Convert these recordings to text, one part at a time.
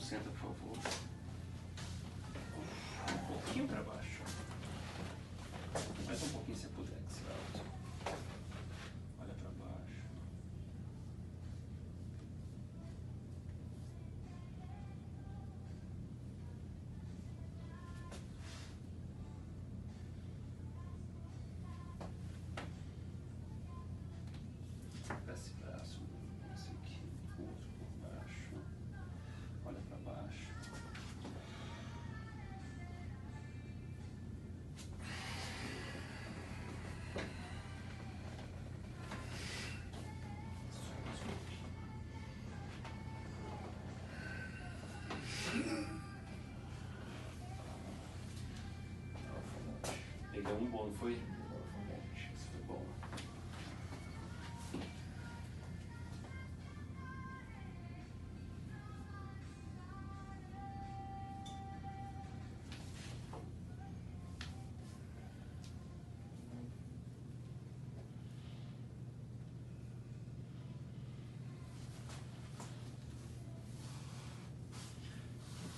Senta, por favor. Um pouquinho para baixo. Mais um pouquinho se puder, que se alto. Olha para baixo. Esse braço, esse aqui, o outro por baixo. Olha para baixo. Peguei um bom, não foi? Isso foi bom.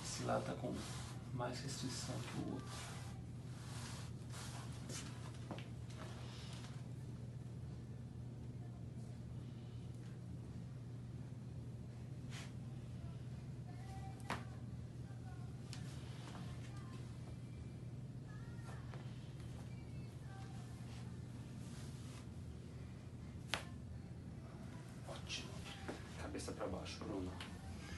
Esse lado tá com mais restrição que o outro. Ótimo. Cabeça para baixo, Bruno.